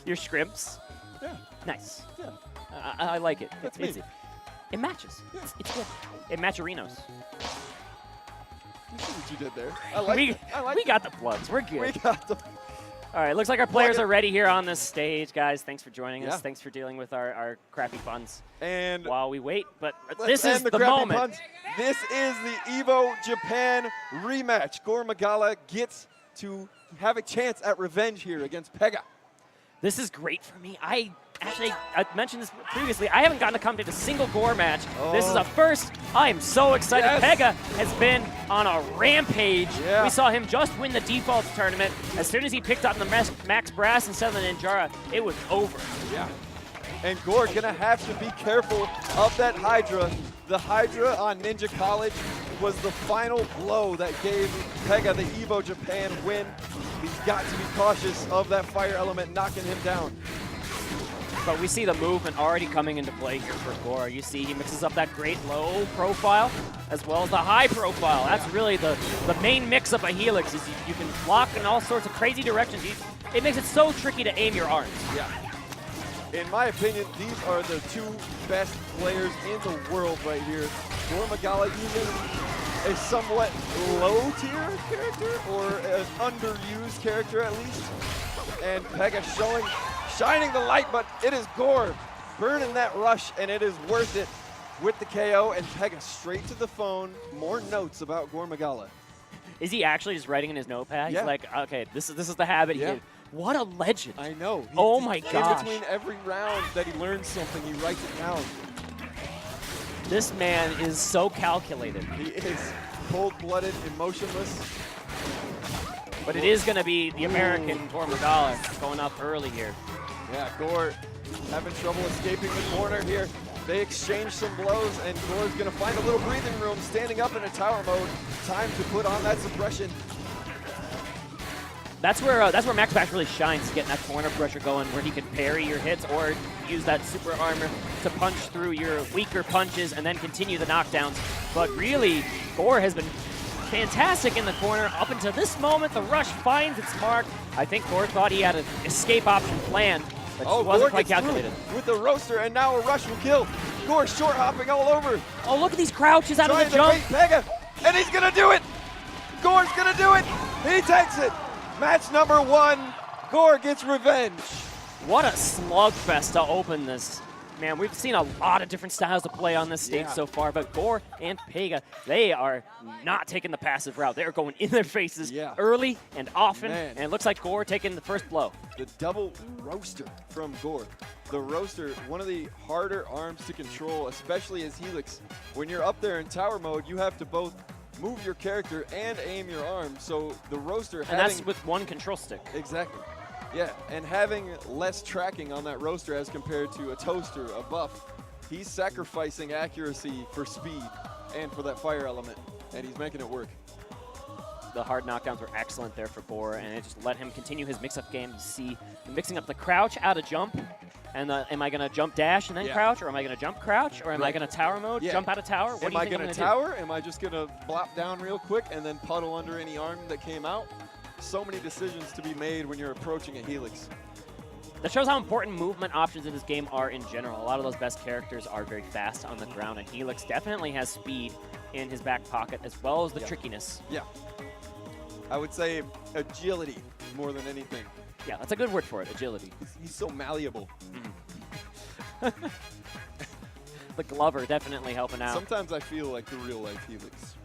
Your scrimps? Yeah. Nice. Yeah. I like it. That's It's me. It matches. Yeah. It's good. It matcherinos. You see what you did there. I like it. I like we it. got the plugs. We're good. We got the... All right, looks like our players are ready here on this stage, guys. Thanks for joining us. Yeah. Thanks for dealing with our crappy puns And while we wait. But let's this is end the crappy moment. puns. This is the EVO Japan rematch. GoreMagala gets to have a chance at revenge here against Pega. This is great for me. I mentioned this previously. I haven't gotten to come to a single Gore match. This is a first. I am so excited. Yes. Pega has been on a rampage. Yeah. We saw him just win the defaults tournament. As soon as he picked up the Max Brass instead of the Ninjara, it was over. Yeah. And Gore gonna have to be careful of that Hydra. The Hydra on Ninja College was the final blow that gave Pega the EVO Japan win. He's got to be cautious of that fire element knocking him down. But we see the movement already coming into play here for Gore. You see he mixes up that great low profile as well as the high profile. That's really the main mix-up of Helix is you can block in all sorts of crazy directions. It makes it so tricky to aim your arms. Yeah. In my opinion, these are the two best players in the world right here. GoreMagala even a somewhat low-tier character, or an underused character at least. And Pega shining the light, but it is Gore burning that rush, and it is worth it with the KO. And Pega straight to the phone. More notes about GoreMagala. Is he actually just writing in his notepad? Yeah. He's like, okay, this is the habit he did. What a legend. I know. Oh my gosh. In between every round that he learns something, he writes it down. This man is so calculated. He is cold-blooded, emotionless. But it is going to be the American GoreMagala going up early here. Yeah, Gore having trouble escaping the corner here. They exchange some blows, and Gore's going to find a little breathing room, standing up in a tower mode. Time to put on that suppression. That's where Max Bash really shines, getting that corner pressure going where he can parry your hits or use that super armor to punch through your weaker punches and then continue the knockdowns. But really, Gore has been fantastic in the corner up until this moment. The rush finds its mark. I think Gore thought he had an escape option planned, but she wasn't quite calculated. With the roaster, and now a rush will kill. Gore short hopping all over. Oh, look at these crouches out of the Trying jump. to bait Pega, and he's gonna do it. Gore's gonna do it. He takes it. Match number 1, Gore gets revenge. What a slugfest to open this. Man, we've seen a lot of different styles of play on this stage so far, but Gore and Pega, they are not taking the passive route. They're going in their faces early and often, and it looks like Gore taking the first blow. The double roaster from Gore. The roaster, one of the harder arms to control, especially as Helix. When you're up there in tower mode, you have to both move your character and aim your arm. So the roaster and that's with one control stick. Exactly. Yeah, and having less tracking on that roaster as compared to a toaster, a buff, he's sacrificing accuracy for speed and for that fire element, and he's making it work. The hard knockdowns were excellent there for Gore, and it just let him continue his mix-up game. You see, mixing up the crouch out of jump, and am I going to jump dash and then crouch, or am I going to jump crouch, or am I going to tower mode, jump out of tower? What am do you I think going to I'm tower? Am I just going to blop down real quick and then puddle under any arm that came out? So many decisions to be made when you're approaching a Helix. That shows how important movement options in this game are in general. A lot of those best characters are very fast on the ground, and Helix definitely has speed in his back pocket as well as the trickiness. Yeah. I would say agility more than anything. Yeah, that's a good word for it, agility. He's so malleable. The Glover definitely helping out. Sometimes I feel like the real life Helix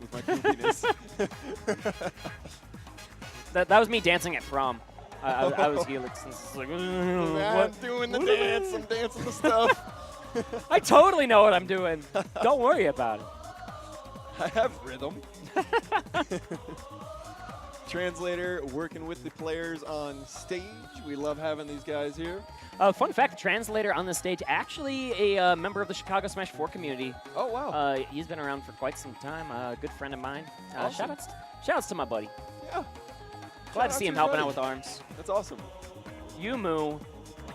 with my goofiness. That was me dancing at prom. I was Helix. And it's like, I'm doing the dance. I'm dancing the stuff. I totally know what I'm doing. Don't worry about it. I have rhythm. Translator working with the players on stage. We love having these guys here. Fun fact, Translator on the stage, actually a member of the Chicago Smash 4 community. Oh, wow. He's been around for quite some time. A good friend of mine. Awesome. Shout-outs to my buddy. Yeah. Glad to see him helping out with arms. That's awesome. Yumu,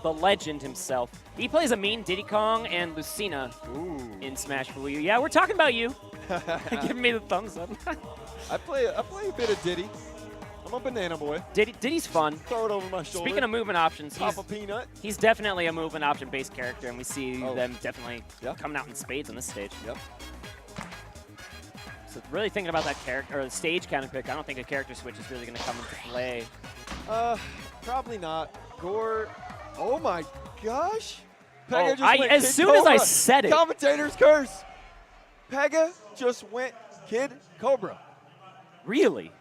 the legend himself. He plays a mean Diddy Kong and Lucina in Smash for Wii U. Yeah, we're talking about you. Giving me the thumbs up. I play a bit of Diddy. I'm a banana boy. Diddy's fun. Throw it over my shoulder. Speaking of movement options, Pop a peanut. he's definitely a movement option-based character, and we see them definitely Yeah. coming out in spades on this stage. Yep. So really thinking about that character, or the stage counter pick, I don't think a character switch is really going to come into play. Probably not. Gore. Oh my gosh. Pega just went as Kid soon as I Cobra. said it. Commentator's curse. Pega just went Kid Cobra. Really?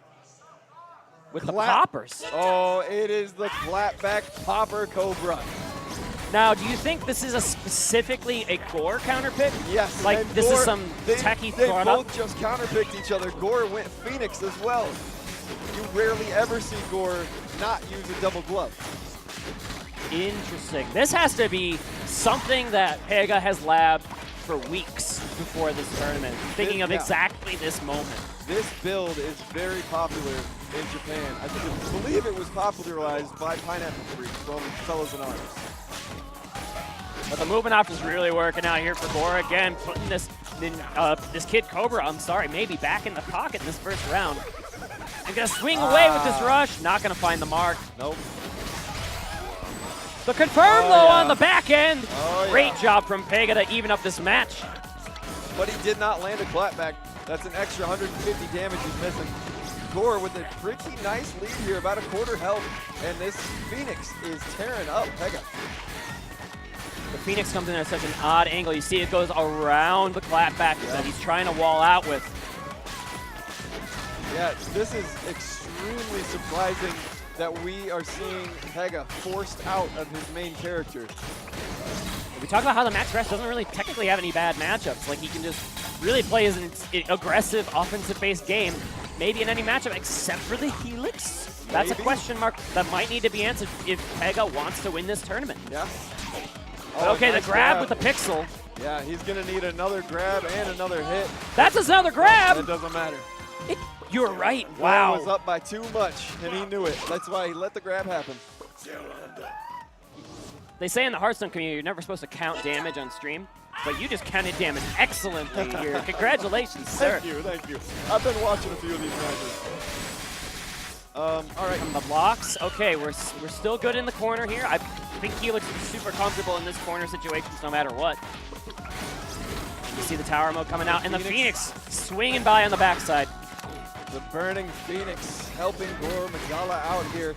With the Clap. poppers. Oh, it is the clapback popper Cobra. Now, do you think this is specifically a Gore counter pick? Yes. Like and this Gore, is some techie They thrown both up? just counterpicked each other. Gore went Phoenix as well. You rarely ever see Gore not use a double glove. Interesting. This has to be something that Pega has labbed for weeks before this tournament, thinking of exactly this moment. This build is very popular in Japan. I believe it was popularized by Pineapple Freak from Fellows in Arms. But the movement option's really working out here for Gore again, putting this Kid Cobra, maybe back in the pocket in this first round. And gonna swing away with this rush, not gonna find the mark. Nope. The confirm though on the back end. Great Yeah. job from Pega to even up this match. But he did not land a clapback. That's an extra 150 damage he's missing. Gore with a pretty nice lead here, about a quarter health. And this Phoenix is tearing up Pega. The Phoenix comes in at such an odd angle. You see it goes around the clapback that he's trying to wall out with. Yeah, this is extremely surprising that we are seeing Pega forced out of his main character. We talk about how the Max Rest doesn't really technically have any bad matchups. Like, he can just really play his aggressive, offensive-based game, maybe in any matchup except for the Helix. That's a question mark that might need to be answered if Pega wants to win this tournament. Yeah. But okay, nice the grab with the pixel. Yeah, he's going to need another grab and another hit. That's another grab! It doesn't matter. You're right. Gore Wow. was up by too much, and he knew it. That's why he let the grab happen. They say in the Hearthstone community you're never supposed to count damage on stream, but you just counted damage excellently here. Congratulations, sir. Thank you, thank you. I've been watching a few of these matches. All right. From the blocks. Okay, we're still good in the corner here. I think Helix is super comfortable in this corner situations no matter what. And you see the tower mode coming out, and the Phoenix swinging by on the backside. The burning Phoenix helping GoreMagala out here.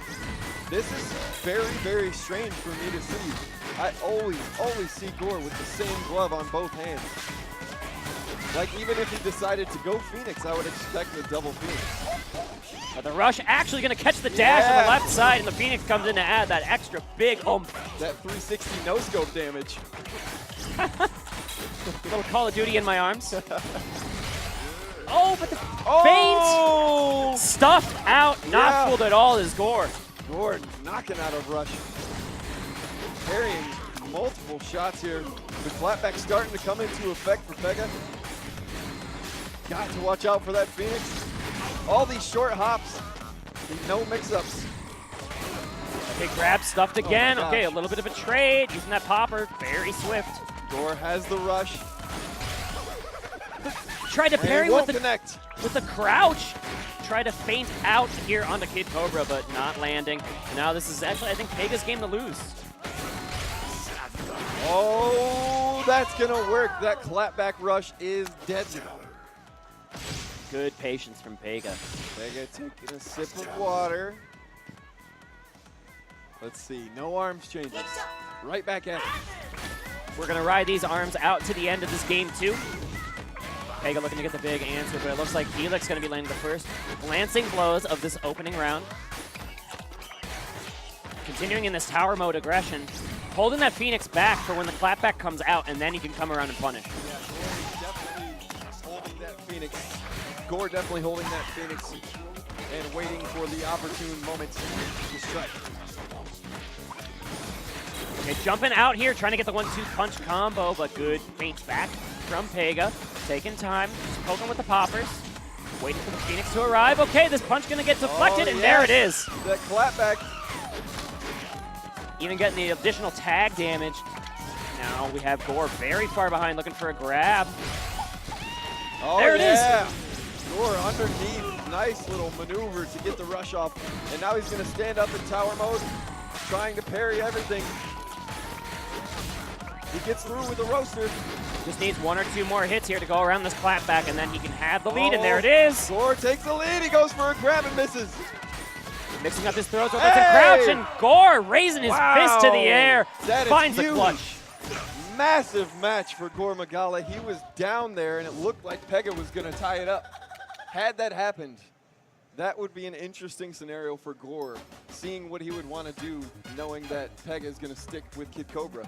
This is very, very strange for me to see. I always see Gore with the same glove on both hands. Like, even if he decided to go Phoenix, I would expect a double Phoenix. But the rush actually going to catch the dash on the left side, and the Phoenix comes in to add that extra big That 360 no-scope damage. little Call of Duty in my arms. Oh, but the feint stuffed out, not fooled at all is Gore. Gore knocking out of rush. Parrying multiple shots here. The clapback starting to come into effect for Pega. Got to watch out for that Phoenix. All these short hops, no mix-ups. Okay, grab stuffed again. Okay, a little bit of a trade, using that popper, very swift. Gore has the rush. Tried to parry with the crouch. Tried to feint out here onto Kid Cobra, but not landing. Now this is actually, I think, Pega's game to lose. Oh, that's gonna work. That clapback rush is deadly. Good patience from Pega. Pega taking a sip of water. Let's see, no arms changes. Right back at it. We're gonna ride these arms out to the end of this game too. Pega looking to get the big answer, but it looks like Helix gonna be landing the first glancing blows of this opening round. Continuing in this tower mode aggression, holding that Phoenix back for when the clapback comes out, and then he can come around and punish. Gore definitely holding that Phoenix and waiting for the opportune moment to strike. Okay, jumping out here, trying to get the 1-2 punch combo, but good feint back from Pega. Taking time, just poking with the poppers. Waiting for the Phoenix to arrive. Okay, this punch gonna get deflected, and there it is. That clapback. Even getting the additional tag damage. Now we have Gore very far behind, looking for a grab. Oh, there it is. Gore underneath. nice little maneuver to get the rush off. And now he's gonna stand up in tower mode, trying to parry everything. He gets through with the roaster. Just needs 1 or 2 more hits here to go around this clapback, and then he can have the lead, and there it is. Gore takes the lead. He goes for a grab and misses. Mixing up his throws with a crouch, and Gore raising his fist to the air, That is finds the huge. clutch. Massive match for GoreMagala. He was down there, and it looked like Pega was going to tie it up. Had that happened, that would be an interesting scenario for Gore, seeing what he would want to do, knowing that Pega is going to stick with Kid Cobra.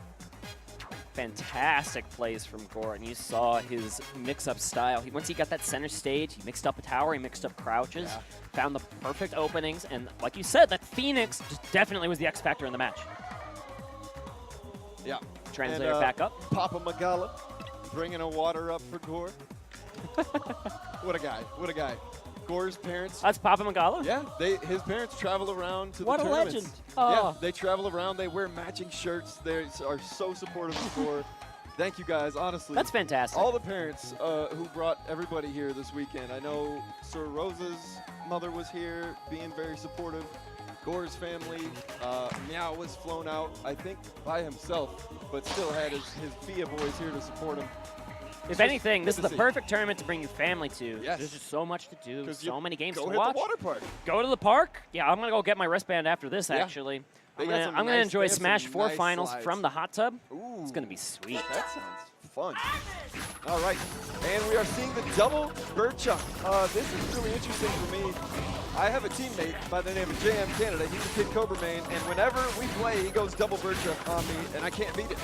Fantastic plays from Gore, and you saw his mix-up style. Once he got that center stage, he mixed up a tower, he mixed up crouches, found the perfect openings, and like you said, that Phoenix just definitely was the X factor in the match. Yeah. Translator and, back up. Papa Magala bringing a water up for Gore. What a guy. What a guy. Gore's parents. That's Papa Magala? Yeah, his parents travel around to What the a tournaments. legend. Yeah, Oh. they travel around. They wear matching shirts. They are so supportive of Gore. Thank you guys, honestly. That's fantastic. All the parents who brought everybody here this weekend. I know Sir Rosa's mother was here, being very supportive. Gore's family, Meow was flown out, I think by himself, but still had his FIA boys here to support him. If anything, this is the see. perfect tournament to bring your family to. Yes. There's just so much to do, so many games to Go hit watch. the water park. Go to the park. Yeah, I'm going to go get my wristband after this, Yeah. actually. They I'm got going some to nice- enjoy they have some Smash 4 nice finals slides. from the hot tub. Ooh. It's going to be sweet. That sounds fun. All right, and we are seeing the double bird chuck. This is really interesting for me. I have a teammate by the name of JM Canada. He's a Kid Cobra main, and whenever we play, he goes double bird chuck on me, and I can't beat it.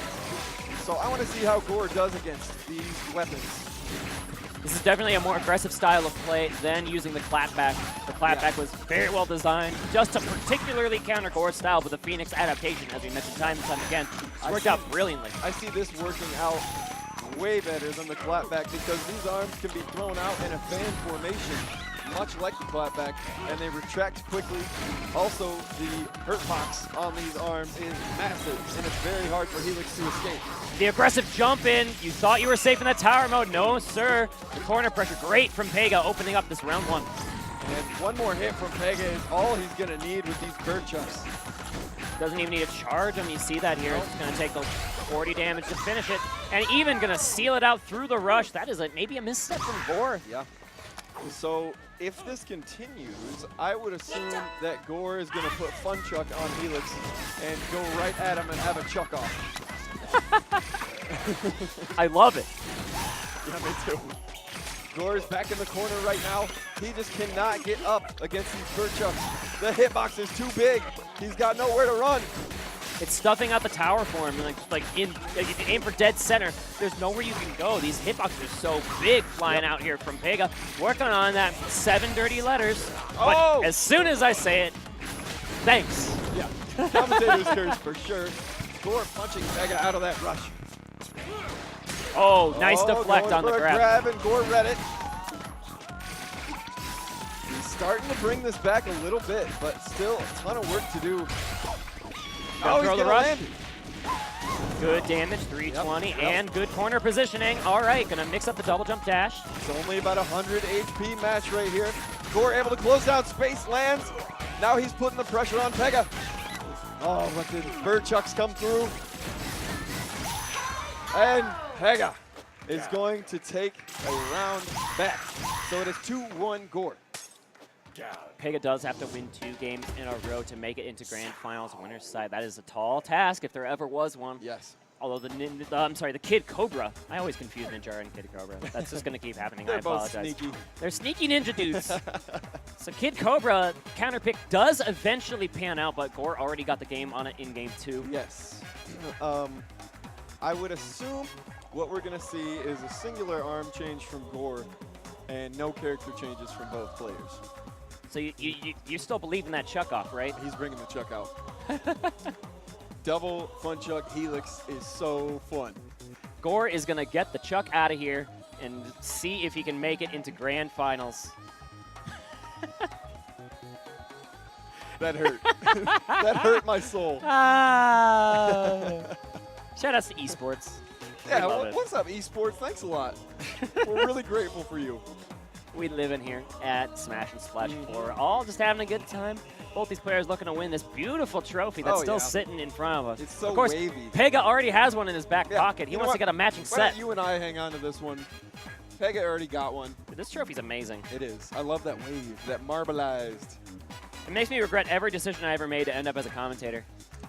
So I want to see how Gore does against these weapons. This is definitely a more aggressive style of play than using the clapback. The clapback was very well designed just to particularly counter Gore's style, but the Phoenix adaptation, as we mentioned time and time again, it's worked out brilliantly. I see this working out way better than the clapback because these arms can be thrown out in a fan formation, much like the clapback, and they retract quickly. Also, the hurt box on these arms is massive, and it's very hard for Helix to escape. The aggressive jump in. You thought you were safe in that tower mode. No, sir. The corner pressure, great from Pega, opening up this round 1. And one more hit from Pega is all he's going to need with these bird chucks. Doesn't even need a charge. I mean, you see that here. It's going to take the 40 damage to finish it. And even going to seal it out through the rush. That is maybe a misstep from Gore. Yeah. So if this continues, I would assume that Gore is going to put Fun Chuck on Helix and go right at him and have a chuck off. I love it. Yeah, me too. Gore's back in the corner right now. He just cannot get up against these bird chucks. The hitbox is too big. He's got nowhere to run. It's stuffing out the tower for him. If you aim for dead center, there's nowhere you can go. These hitboxes are so big flying out here from Pega. Working on that 7 dirty letters. Oh! But as soon as I say it, thanks. Yeah, commentator's curse for sure. Gore punching Pega out of that rush. Oh, nice deflect going on the for a grab. and Gore read it. He's starting to bring this back a little bit, but still a ton of work to do. Gonna He's throw the gonna rush. land. Good damage, 320, Yep. and good corner positioning. All right, gonna mix up the double jump dash. It's only about 100 HP match right here. Gore able to close down space, lands. Now he's putting the pressure on Pega. Oh, but the bird chucks come through. And Pega is going to take a round back. So it is 2-1 Gore. Pega does have to win 2 games in a row to make it into grand finals winner's side. That is a tall task if there ever was one. Yes. Although the Kid Cobra, I always confuse Ninja and Kid Cobra. That's just going to keep happening. I They're both apologize. sneaky. They're sneaky ninja dudes. So Kid Cobra counterpick does eventually pan out, but Gore already got the game on it in game 2. Yes. I would assume what we're going to see is a singular arm change from Gore and no character changes from both players. So you still believe in that chuck off, right? He's bringing the chuck out. Double Fun Chuck Helix is so fun. Gore is going to get the chuck out of here and see if he can make it into grand finals. That hurt. That hurt my soul. Shout outs to esports. Yeah, love it. what's up, esports? Thanks a lot. We're really grateful for you. we live in here at Smash and Splash 4. All just having a good time. Both these players looking to win this beautiful trophy that's still sitting in front of us. It's so of course, wavy. Pega already has one in his back pocket. He wants to get a matching Why set. don't you and I hang on to this one? Pega already got one. This trophy's amazing. It is. I love that wave, that marbleized. It makes me regret every decision I ever made to end up as a commentator.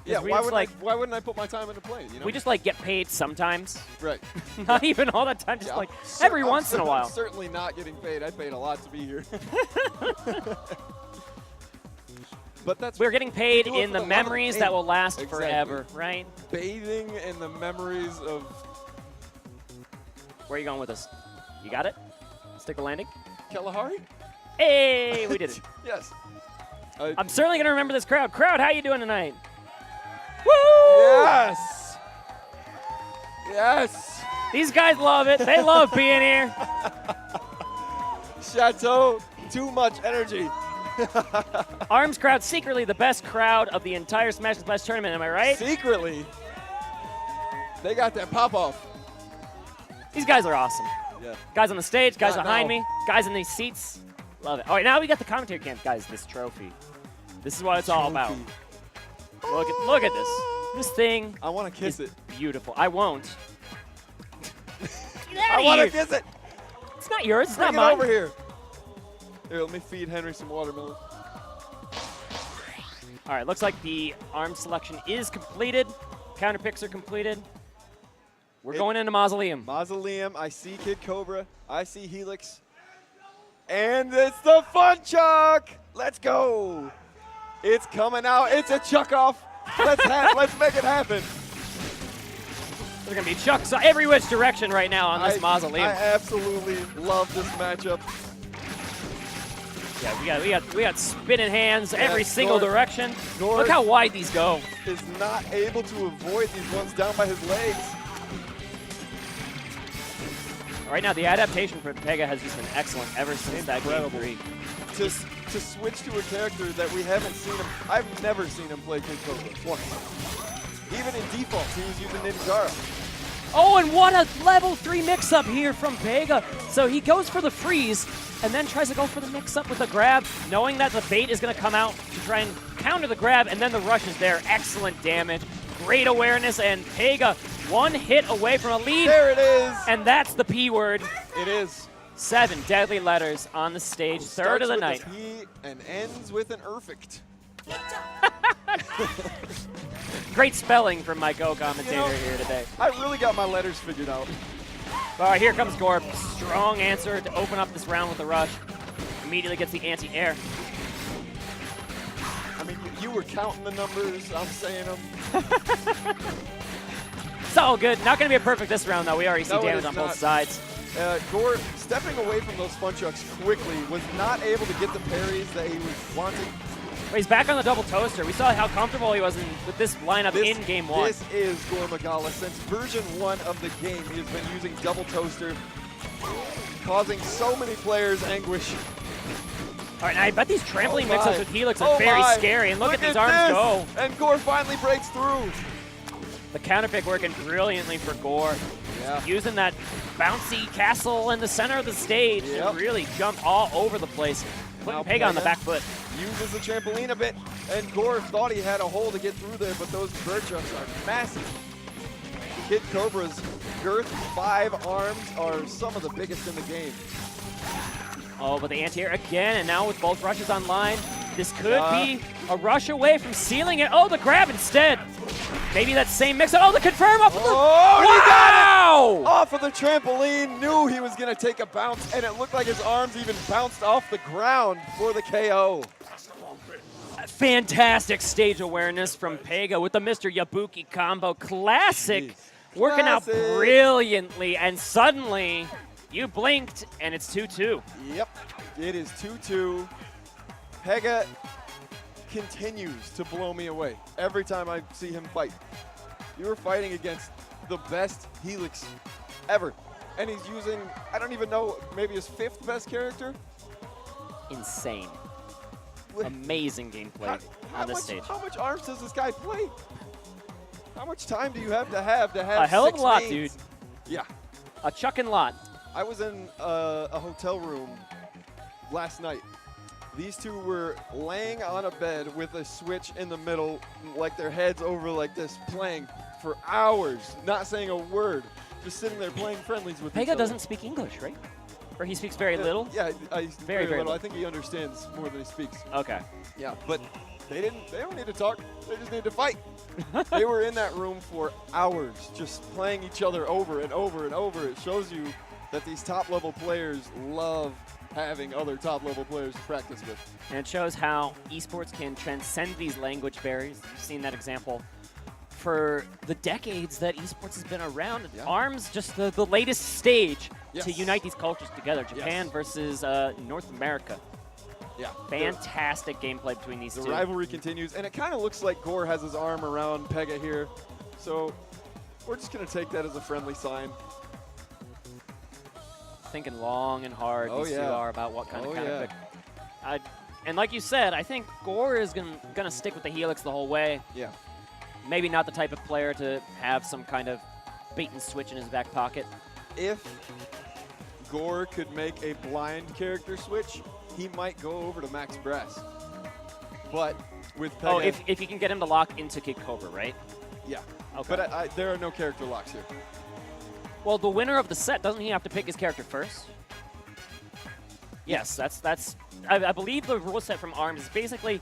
Yeah, We why just, wouldn't I put my time into play? You know? We just like get paid sometimes. Right. Not even all that time, just like every once in a while. I'm certainly not getting paid. I paid a lot to be here. But We're getting paid do it in for the the love of memories the that game. will last Exactly. forever, right? Bathing in the memories of... Where are you going with this? You got it? Stick a landing? Kalahari? Hey, we did it. Yes. I'm certainly going to remember this crowd. Crowd, how you doing tonight? Woo! Yes! Yes! These guys love it. They love being here. Chateau, too much energy. ARMS crowd, secretly the best crowd of the entire Smash and Splash tournament, am I right? Secretly. They got that pop-off. These guys are awesome. Yeah. Guys on the stage, guys Not behind now. me, guys in these seats. Love it. All right, now we got the commentary camp. Guys, this trophy. This is what it's all about. Look at this. This thing I want to kiss is it. beautiful. I won't. I want to kiss it. It's not yours. It's Bring not it mine. over here. Here, let me feed Henry some watermelon. All right, looks like the ARM selection is completed. Counter picks are completed. We're going into Mausoleum. Mausoleum. I see Kid Cobra. I see Helix. And it's the Fun Chuck. Let's go. It's coming out. It's a chuck off. Let's make it happen. There's going to be chucks every which direction right now on this Mausoleum. I absolutely love this matchup. Yeah, we got spinning hands every single Gore- direction. Gore Look how wide these go. is not able to avoid these ones down by his legs. Right now, the adaptation for Pega has just been excellent ever since that game 3. To switch to a character that we haven't seen him. I've never seen him play Kid Cobra once. Even in default, he was using Ninjara. Oh, and what a level 3 mix-up here from Pega. So he goes for the freeze and then tries to go for the mix-up with the grab, knowing that the bait is going to come out to try and counter the grab, and then the rush is there. Excellent damage, great awareness, and Pega one hit away from a lead. There it is. And that's the P word. It is. 7 deadly letters on the stage, third of the night. Starts with a P and ends with an perfect. Great spelling from my co-commentator here today. I really got my letters figured out. All right, here comes Gore. Strong answer to open up this round with the rush. Immediately gets the anti-air. I mean, you were counting the numbers. I'm saying them. It's all good. Not going to be a perfect this round, though. We already see No, it damage is on not. both sides. Gore, stepping away from those fun chucks quickly, was not able to get the parries that he was wanting. But he's back on the double toaster. We saw how comfortable he was with this lineup in Game 1. This is GoreMagala. Since version 1 of the game, he has been using double toaster, causing so many players anguish. All right, now I bet these trampoline mix-ups with Helix are Oh very my. scary. And look at these this. arms go. And Gore finally breaks through. The counter pick working brilliantly for Gore. Yeah. Using that bouncy castle in the center of the stage to really jump all over the place. Putting Now Pega on the back foot. Uses the trampoline a bit, and Gore thought he had a hole to get through there, but those bird chucks are massive. Kid Cobra's girth 5 arms are some of the biggest in the game. Oh, but the anti-air again, and now with both rushes online, this could be a rush away from sealing it. Oh, the grab instead. Maybe that same mix-up. Oh, the confirm off of the... Oh, he got it! Wow! Off of the trampoline, knew he was going to take a bounce, and it looked like his arms even bounced off the ground for the KO. Fantastic stage awareness from Pega with the Mr. Yabuki combo. Classic. Working out brilliantly, and suddenly you blinked, and it's 2-2. Yep, it is 2-2. Pega continues to blow me away every time I see him fight. You were fighting against the best Helix ever, and he's using, I don't even know, maybe his 5th best character? Insane. Amazing gameplay on this stage. How much arms does this guy play? How much time do you have to have a hell of 6 a lot, mains? dude. Yeah. A chucking lot. I was in a hotel room last night. These two were laying on a bed with a Switch in the middle, like their heads over like this, playing for hours, not saying a word, just sitting there playing friendlies with each Pega other. doesn't speak English, right? Or he speaks very little? Yeah, very little. I think he understands more than he speaks. Okay. Yeah, but they don't need to talk. They just need to fight. They were in that room for hours, just playing each other over and over and over. It shows you that these top-level players love having other top-level players to practice with. And it shows how esports can transcend these language barriers. You've seen that example for the decades that esports has been around. Yeah. ARMS, just the latest stage Yes. to unite these cultures together. Japan versus North America. Yeah. Fantastic gameplay between these The two. rivalry continues, and it kind of looks like Gore has his arm around Pega here. So we're just going to take that as a friendly sign. Thinking long and hard these two are about what kind of pick. And like you said, I think Gore is gonna stick with the Helix the whole way. Yeah. Maybe not the type of player to have some kind of bait and switch in his back pocket. If Gore could make a blind character switch, he might go over to Max Brass. But with Pega... Oh, if you can get him to lock into Kid Cobra, right? Yeah. Okay. But there are no character locks here. Well, the winner of the set, doesn't he have to pick his character first? Yes, that's. I believe the rule set from ARMS is basically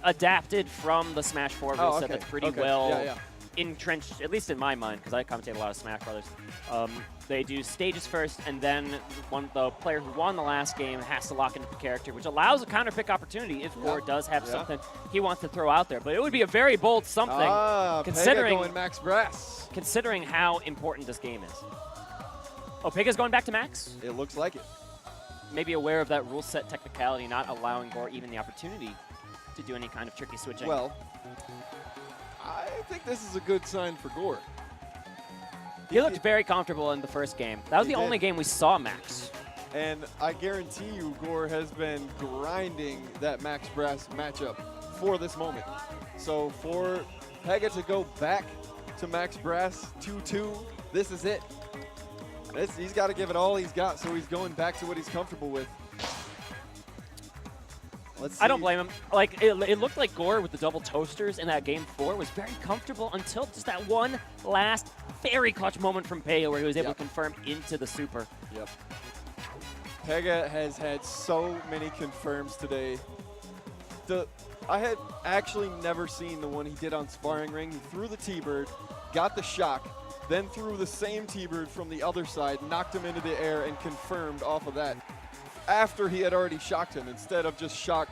adapted from the Smash 4 rule set that's pretty well entrenched, at least in my mind, because I commentate a lot of Smash Brothers. They do stages first, and then the player who won the last game has to lock into the character, which allows a counter pick opportunity if Gore does have something he wants to throw out there. But it would be a very bold something, considering Pega going Max Brass. Considering how important this game is. Oh, Pega's going back to Max? It looks like it. Maybe aware of that rule set technicality, not allowing Gore even the opportunity to do any kind of tricky switching. Well, I think this is a good sign for Gore. He looked very comfortable in the first game. That was the only game we saw Max. And I guarantee you Gore has been grinding that Max Brass matchup for this moment. So for Pega to go back to Max Brass 2-2, this is it. He's got to give it all he's got, so he's going back to what he's comfortable with. Let's see. I don't blame him. Like it looked like Gore with the double toasters in that game 4 was very comfortable until just that one last very clutch moment from Pega where he was able to confirm into the super. Yep. Pega has had so many confirms today. I had actually never seen the one he did on Sparring Ring. He threw the T-Bird, got the shock, then threw the same T-Bird from the other side, knocked him into the air, and confirmed off of that after he had already shocked him instead of just shock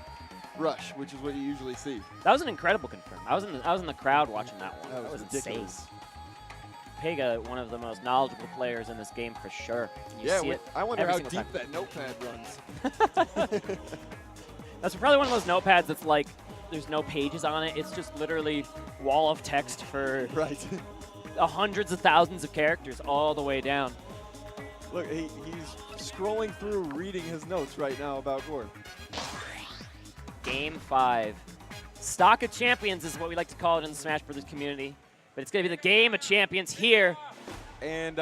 rush, which is what you usually see. That was an incredible confirm. I was in the crowd watching that one. That was ridiculous. Insane. Pega, one of the most knowledgeable players in this game for sure. You see it I wonder every how single deep time. that notepad runs. That's probably one of those notepads that's like, there's no pages on it. It's just literally wall of text for hundreds of thousands of characters all the way down. Look, he's scrolling through reading his notes right now about Gore. Game 5. Stock of Champions is what we like to call it in the Smash Brothers community. But it's going to be the Game of Champions here. And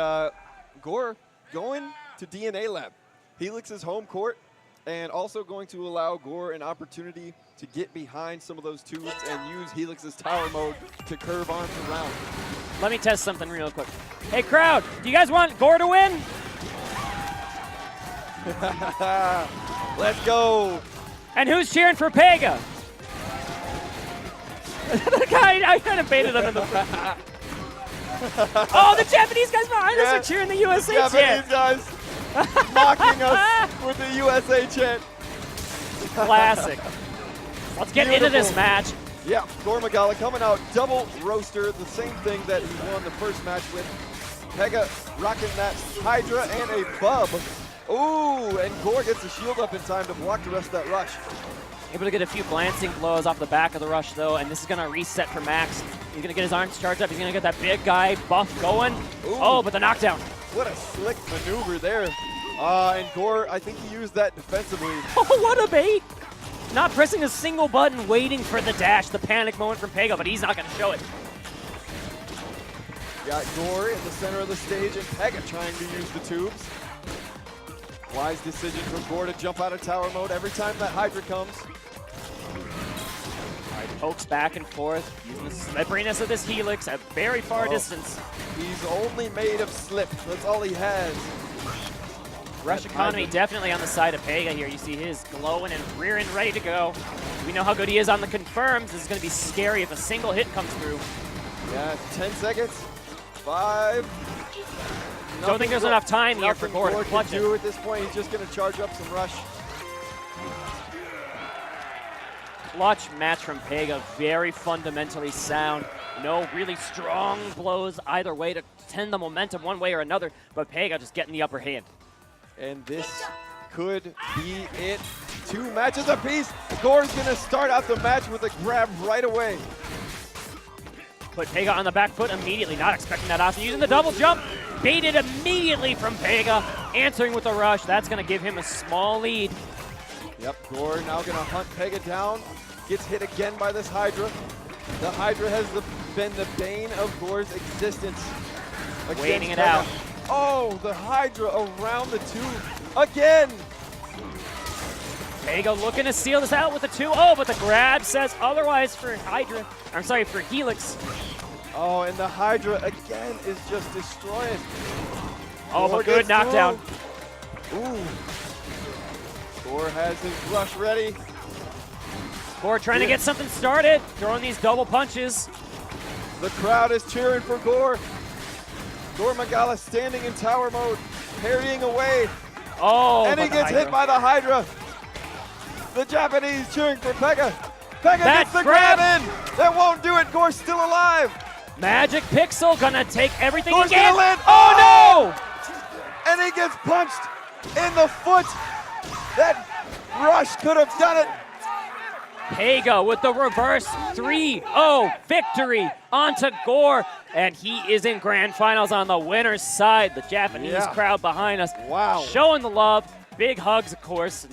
Gore going to DNA Lab. Helix's home court, and also going to allow Gore an opportunity to get behind some of those tubes and use Helix's tower mode to curve arms around. Let me test something real quick. Hey, crowd, do you guys want Gore to win? Let's go. And who's cheering for Pega? The guy, I kind of baited him in the Oh, the Japanese guys behind us are cheering the USA chant. Japanese guys mocking us with the USA chant. Classic. Let's get into this match. Yeah, GoreMagala coming out double roaster, the same thing that he won the first match with. Pega rocking that Hydra and a bub. Ooh, and Gore gets the shield up in time to block the rest of that rush. Able to get a few glancing blows off the back of the rush, though, and this is going to reset for Max. He's going to get his arms charged up. He's going to get that big guy buff going. Ooh. Oh, but the knockdown. What a slick maneuver there. And Gore, I think he used that defensively. Oh, what a bait. Not pressing a single button, waiting for the dash, the panic moment from Pega, but he's not going to show it. Got Gore in the center of the stage and Pega trying to use the tubes. Wise decision from Gore to jump out of tower mode every time that Hydra comes. Pokes back and forth, using the slipperiness of this Helix at very far distance. He's only made of slip. That's all he has. Rush economy definitely on the side of Pega here. You see his glowing and rearing, ready to go. We know how good he is on the confirms. This is going to be scary if a single hit comes through. Yeah, 10 seconds. 5. Don't think there's enough time here for Gore to clutch it. At this point, he's just going to charge up some rush. Clutch match from Pega, very fundamentally sound. No really strong blows either way to tend the momentum one way or another, but Pega just getting the upper hand. And this could be it. 2 matches apiece. Gore's going to start out the match with a grab right away. Put Pega on the back foot immediately, not expecting that option. Using the double jump, baited immediately from Pega, answering with a rush. That's going to give him a small lead. Yep, Gore now going to hunt Pega down. Gets hit again by this Hydra. The Hydra has been the bane of Gore's existence. Waiting it out. Oh, the Hydra around the 2 again. Pega looking to seal this out with the 2. Oh, but the grab says otherwise for Hydra. I'm sorry, for Helix. Oh, and the Hydra again is just destroying. Oh, but good knockdown. Ooh. Gore has his rush ready. Gore trying to get something started, throwing these double punches. The crowd is cheering for Gore. GoreMagala standing in tower mode, parrying away. Oh, and he gets hit by the Hydra. The Japanese cheering for Pega. Pega gets the grab in. That won't do it. Gore's still alive. Magic Pixel gonna take everything Gore's again. Gonna land. Oh no! And he gets punched in the foot. That rush could have done it. Pega with the reverse 3-0 victory onto Gore, and he is in grand finals on the winner's side. The Japanese crowd behind us, showing the love. Big hugs, of course.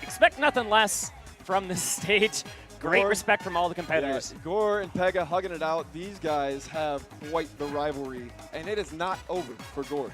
Expect nothing less from this stage. Great respect from all the competitors. Yeah, Gore and Pega hugging it out. These guys have quite the rivalry, and it is not over for Gore.